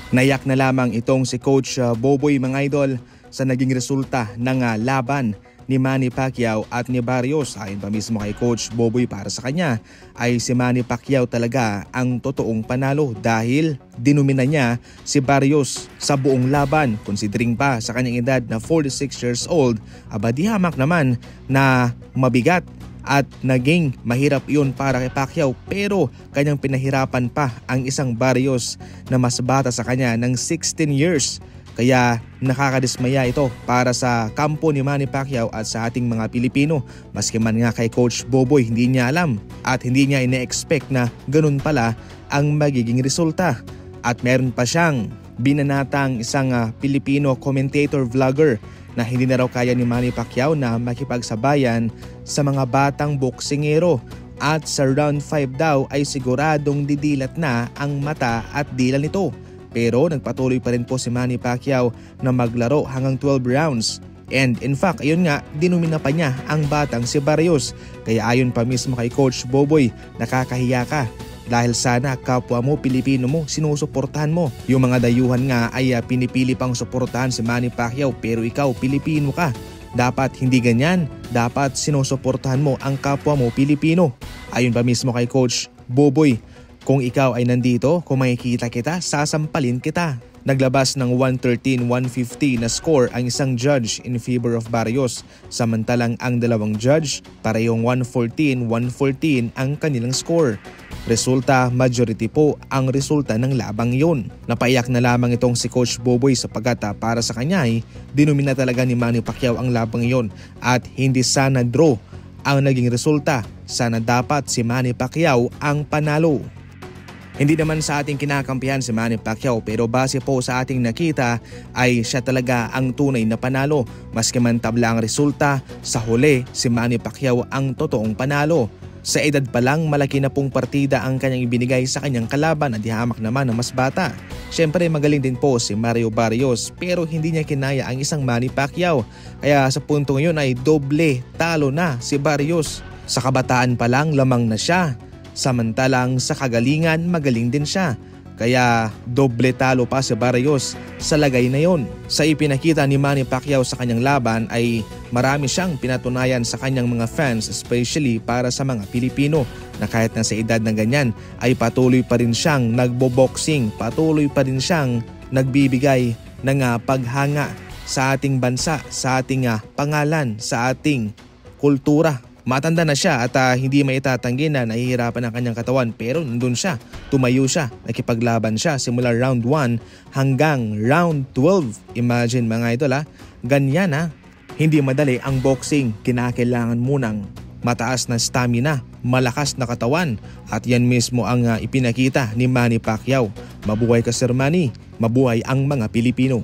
Nayak na lamang itong si Coach Boboy mga idol sa naging resulta ng laban ni Manny Pacquiao at ni Barrios. Ayon pa mismo kay Coach Boboy, para sa kanya ay si Manny Pacquiao talaga ang totoong panalo dahil dinumina niya si Barrios sa buong laban. Considering pa sa kanyang edad na 46 years old, di hamak naman na mabigat at naging mahirap iyon para kay Pacquiao, pero kanyang pinahirapan pa ang isang Barrios na mas bata sa kanya ng 16 years. Kaya nakakadismaya ito para sa kampo ni Manny Pacquiao at sa ating mga Pilipino. Maski man nga kay Coach Boboy, hindi niya alam at hindi niya ine-expect na ganun pala ang magiging resulta. At meron pa siyang binanatang isang Pilipino commentator vlogger na hindi na raw kaya ni Manny Pacquiao na makipagsabayan sa mga batang boksingero at sa round 5 daw ay siguradong didilat na ang mata at dila nito. Pero nagpatuloy pa rin po si Manny Pacquiao na maglaro hanggang 12 rounds. And in fact, ayun nga, dinumina pa niya ang batang si Barrios. Kaya ayon pa mismo kay Coach Boboy, nakakahiya ka. Dahil sana kapwa mo, Pilipino mo, sinusuportahan mo. Yung mga dayuhan nga ay pinipili pang suportahan si Manny Pacquiao, pero ikaw, Pilipino ka. Dapat hindi ganyan. Dapat sinusuportahan mo ang kapwa mo, Pilipino. Ayon pa mismo kay Coach Boboy, kung ikaw ay nandito, kung makikita kita, sasampalin kita. Naglabas ng 113-150 na score ang isang judge in favor of Barrios. Samantalang ang dalawang judge, parehong 114-114 ang kanilang score. Resulta, majority po ang resulta ng labang yun. Napaiyak na lamang itong si Coach Boboy sapagkat para sa kanya ay dinumina talaga ni Manny Pacquiao ang labang yun at hindi sana draw ang naging resulta. Sana dapat si Manny Pacquiao ang panalo. Hindi naman sa ating kinakampihan si Manny Pacquiao, pero base po sa ating nakita ay siya talaga ang tunay na panalo. Maski man tabla ang resulta, sa huli si Manny Pacquiao ang totoong panalo. Sa edad pa lang, malaki na pong partida ang kanyang ibinigay sa kanyang kalaban at hamak naman ng mas bata. Siyempre magaling din po si Mario Barrios, pero hindi niya kinaya ang isang Manny Pacquiao. Kaya sa punto ngayon ay doble talo na si Barrios. Sa kabataan pa lang, lamang na siya. Samantalang sa kagalingan, magaling din siya. Kaya doble talo pa si Barrios sa lagay na yon. Sa ipinakita ni Manny Pacquiao sa kanyang laban ay marami siyang pinatunayan sa kanyang mga fans, especially para sa mga Pilipino, na kahit na sa edad na ganyan ay patuloy pa rin siyang nagboboxing, patuloy pa rin siyang nagbibigay ng paghanga sa ating bansa, sa ating pangalan, sa ating kultura. Matanda na siya at hindi maitatanggi na nahihirapan ang kanyang katawan, pero nandun siya, tumayo siya, nakipaglaban siya simula round 1 hanggang round 12. Imagine mga idol ganyan hindi madali ang boxing. Kinakailangan munang mataas na stamina, malakas na katawan, at yan mismo ang ipinakita ni Manny Pacquiao. Mabuhay ka Sir Manny, mabuhay ang mga Pilipino.